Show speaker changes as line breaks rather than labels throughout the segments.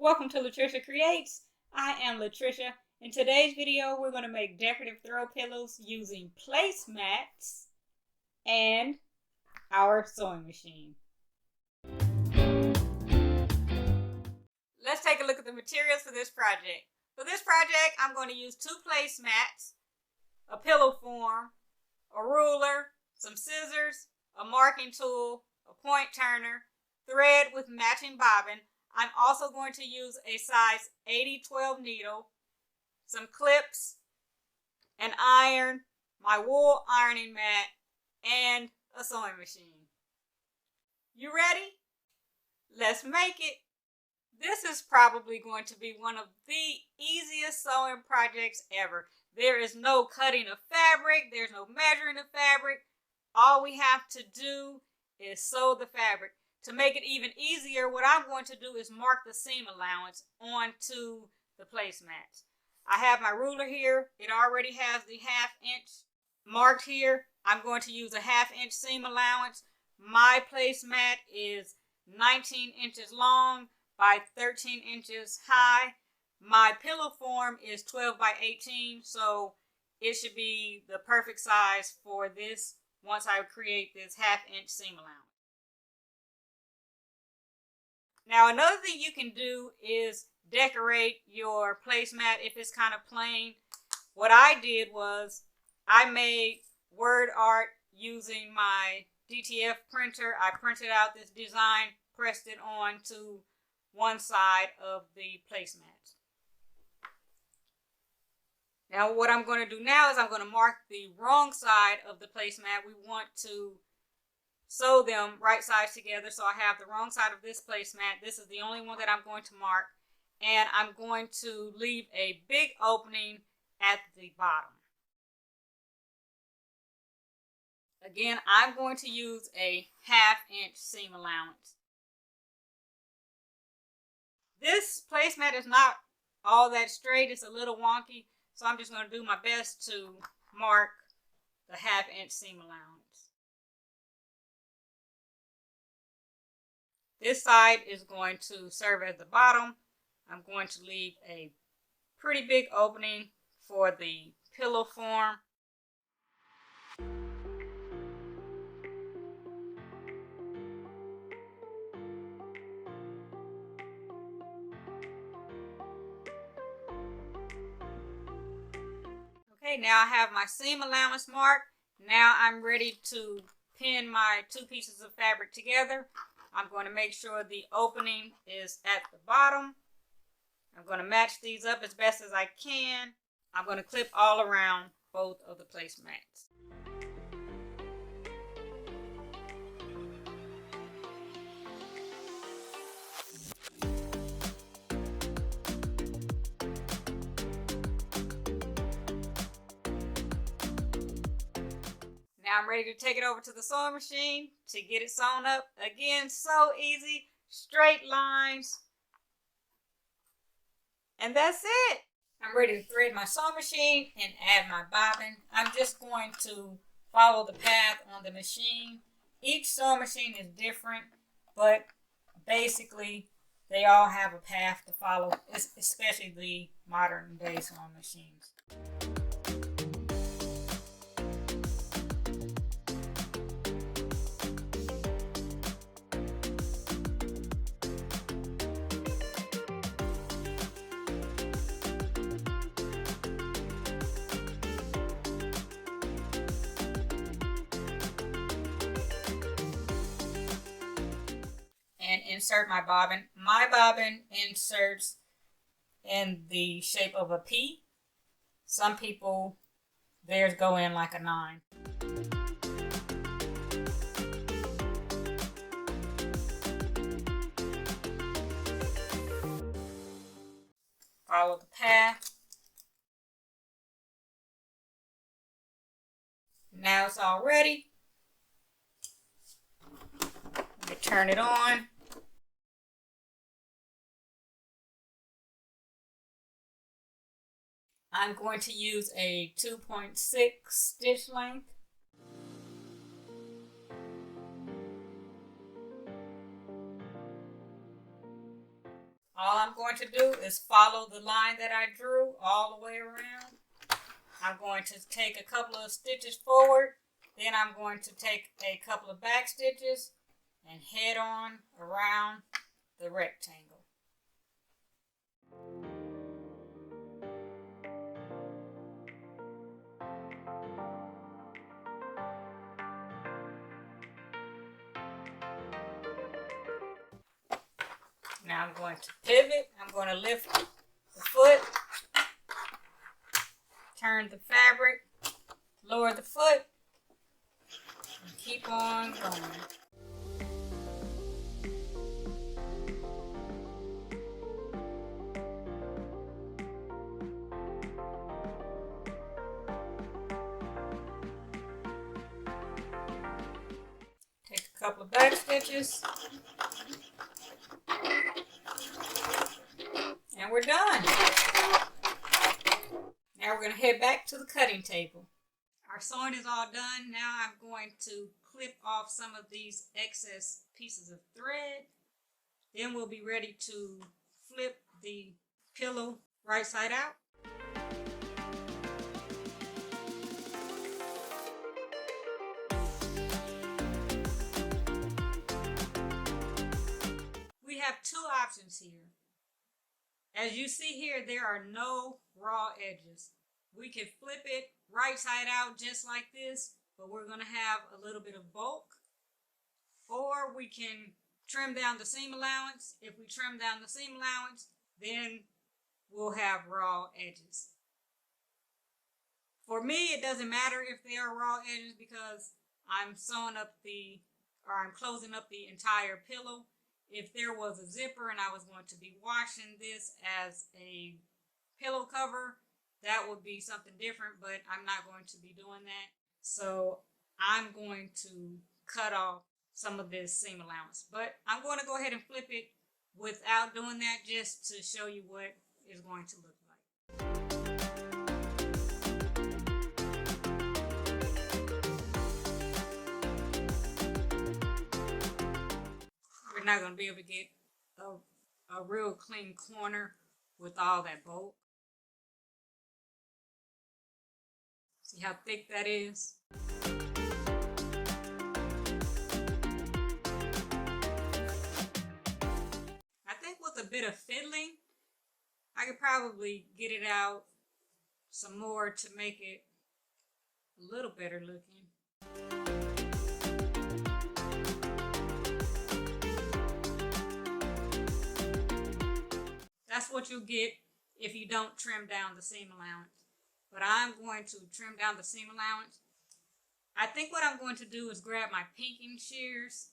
Welcome to LaTricia Creates. I am LaTricia. In today's video, we're going to make decorative throw pillows using placemats and our sewing machine. Let's take a look at the materials for this project. For this project, I'm going to use 2 placemats, a pillow form, a ruler, some scissors, a marking tool, a point turner, thread with matching bobbin. I'm also going to use a size 80-12 needle, some clips, an iron, my wool ironing mat, and a sewing machine. You ready? Let's make it. This is probably going to be one of the easiest sewing projects ever. There is no cutting of fabric. There's no measuring of fabric. All we have to do is sew the fabric. To make it even easier, what I'm going to do is mark the seam allowance onto the placemats. I have my ruler here. It already has the 1/2 inch marked here. I'm going to use a 1/2 inch seam allowance. My placemat is 19 inches long by 13 inches high. My pillow form is 12 by 18, so it should be the perfect size for this once I create this 1/2 inch seam allowance. Now, another thing you can do is decorate your placemat if it's kind of plain. What I did was I made word art using my DTF printer. I printed out this design, pressed it on to one side of the placemat. Now, what I'm going to do now is I'm going to mark the wrong side of the placemat. We want to sew them right sides together, so I have the wrong side of this placemat. This is the only one that I'm going to mark, and I'm going to leave a big opening at the bottom. Again, I'm going to use a 1/2 inch seam allowance. This placemat is not all that straight. It's a little wonky, so I'm just going to do my best to mark the 1/2 inch seam allowance. This side is going to serve as the bottom. I'm going to leave a pretty big opening for the pillow form. Okay, now I have my seam allowance marked. Now I'm ready to pin my 2 pieces of fabric together. I'm going to make sure the opening is at the bottom. I'm going to match these up as best as I can. I'm going to clip all around both of the placemats. Now I'm ready to take it over to the sewing machine to get it sewn up. Again, so easy, straight lines. And that's it. I'm ready to thread my sewing machine and add my bobbin. I'm just going to follow the path on the machine. Each sewing machine is different, but basically they all have a path to follow, especially the modern day sewing machines. And insert my bobbin. My bobbin inserts in the shape of a P. Some people, theirs go in like a 9. Follow the path. Now it's all ready. Let me turn it on. I'm going to use a 2.6 stitch length. All I'm going to do is follow the line that I drew all the way around. I'm going to take a couple of stitches forward, then I'm going to take a couple of back stitches and head on around the rectangle. Now I'm going to pivot. I'm going to lift the foot, turn the fabric, lower the foot, and keep on going. Take a couple of back stitches. And we're done. Now we're going to head back to the cutting table. Our sewing is all done. Now I'm going to clip off some of these excess pieces of thread. Then we'll be ready to flip the pillow right side out. We have two options here. As you see here, there are no raw edges. We can flip it right side out just like this, but we're going to have a little bit of bulk. Or we can trim down the seam allowance. If we trim down the seam allowance, then we'll have raw edges. For me, it doesn't matter if they are raw edges because I'm sewing up I'm closing up the entire pillow. If there was a zipper and I was going to be washing this as a pillow cover, that would be something different, but I'm not going to be doing that. So I'm going to cut off some of this seam allowance. But I'm going to go ahead and flip it without doing that just to show you what it's going to look like. We're not going to be able to get a real clean corner with all that bulk. See how thick that is? I think with a bit of fiddling, I could probably get it out some more to make it a little better looking. That's what you'll get if you don't trim down the seam allowance. But I'm going to trim down the seam allowance. I think what I'm going to do is grab my pinking shears.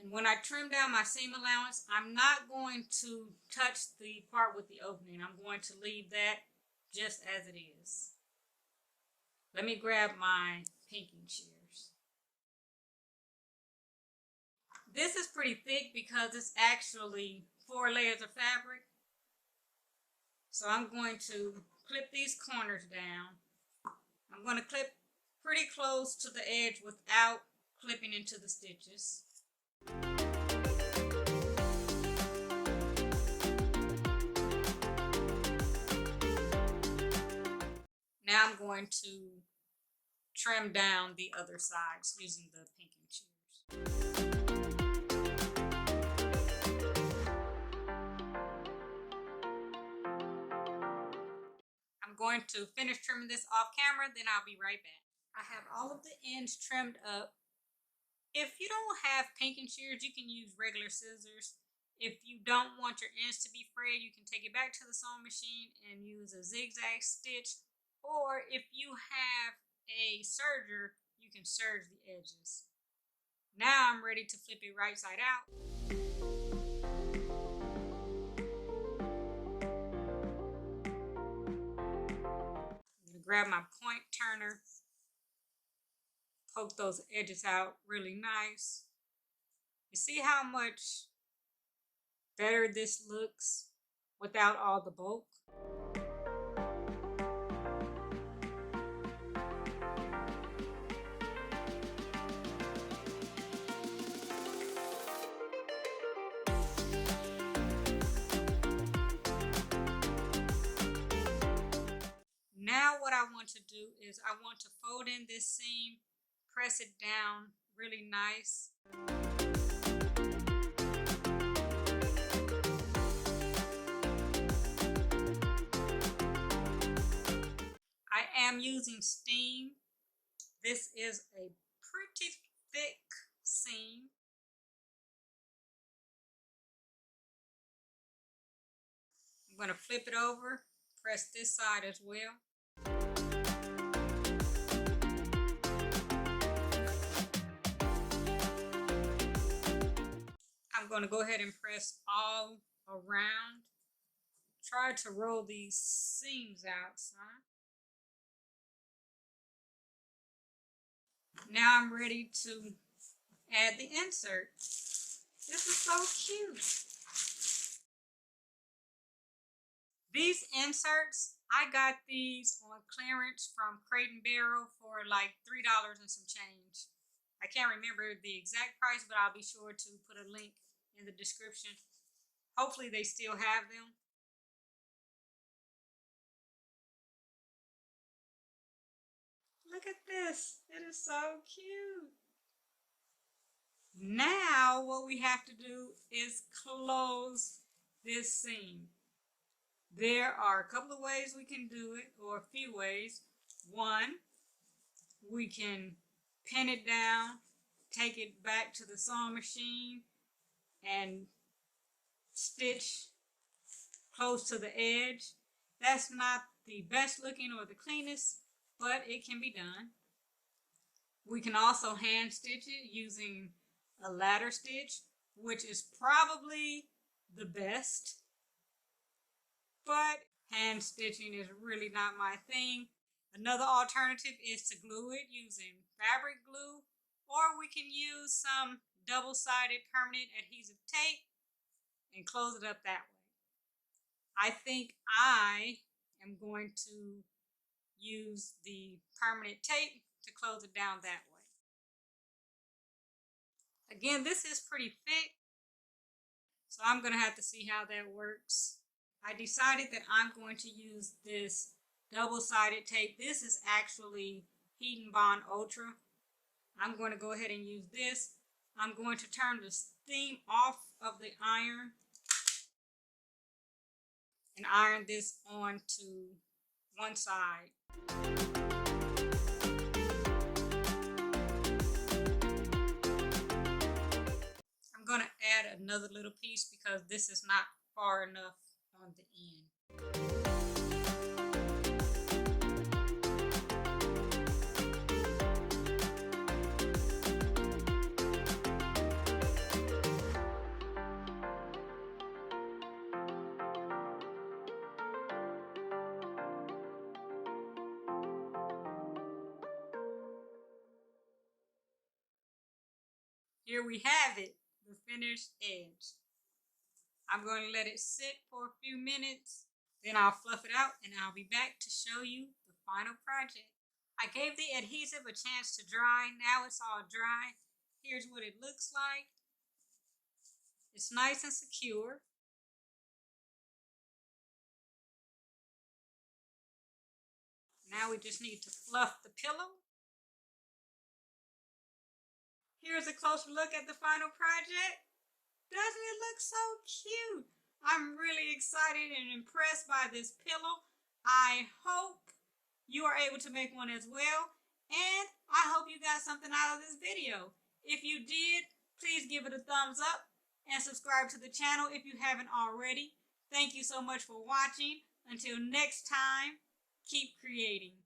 And when I trim down my seam allowance, I'm not going to touch the part with the opening. I'm going to leave that just as it is. Let me grab my pinking shears. This is pretty thick because it's actually 4 layers of fabric. So I'm going to clip these corners down. I'm going to clip pretty close to the edge without clipping into the stitches. Now I'm going to trim down the other sides using the pinking shears. I'm going to finish trimming this off camera, then I'll be right back. I have all of the ends trimmed up. If you don't have pinking shears, you can use regular scissors. If you don't want your ends to be frayed, you can take it back to the sewing machine and use a zigzag stitch. Or if you have a serger, you can serge the edges. Now I'm ready to flip it right side out. I'm going to grab my point turner, poke those edges out really nice. You see how much better this looks without all the bulk? want to do is I want to fold in this seam, press it down really nice. I am using steam. This is a pretty thick seam. I'm going to flip it over, press this side as well. I'm going to go ahead and press all around. Try to roll these seams out some. Now I'm ready to add the insert. This is so cute. These inserts, I got these on clearance from Crate & Barrel for like $3 and some change. I can't remember the exact price, but I'll be sure to put a link in the description. Hopefully they still have them. Look at this. It is so cute. Now what we have to do is close this seam. There are a couple of ways we can do it, or a few ways. One, we can pin it down, take it back to the sewing machine, and stitch close to the edge. That's not the best looking or the cleanest, but it can be done. We can also hand stitch it using a ladder stitch, which is probably the best, but hand stitching is really not my thing. Another alternative is to glue it using fabric glue, or we can use some double-sided permanent adhesive tape and close it up that way. I think I am going to use the permanent tape to close it down that way. Again, this is pretty thick, so I'm going to have to see how that works. I decided that I'm going to use this double-sided tape. This is actually Heat & Bond Ultra. I'm going to go ahead and use this. I'm going to turn the steam off of the iron and iron this on to one side. I'm going to add another little piece because this is not far enough on the end. Here we have it, the finished edge. I'm going to let it sit for a few minutes, then I'll fluff it out and I'll be back to show you the final project. I gave the adhesive a chance to dry. Now it's all dry. Here's what it looks like. It's nice and secure. Now we just need to fluff the pillow. Here's a closer look at the final project. Doesn't it look so cute? I'm really excited and impressed by this pillow. I hope you are able to make one as well. And I hope you got something out of this video. If you did, please give it a thumbs up and subscribe to the channel if you haven't already. Thank you so much for watching. Until next time, keep creating.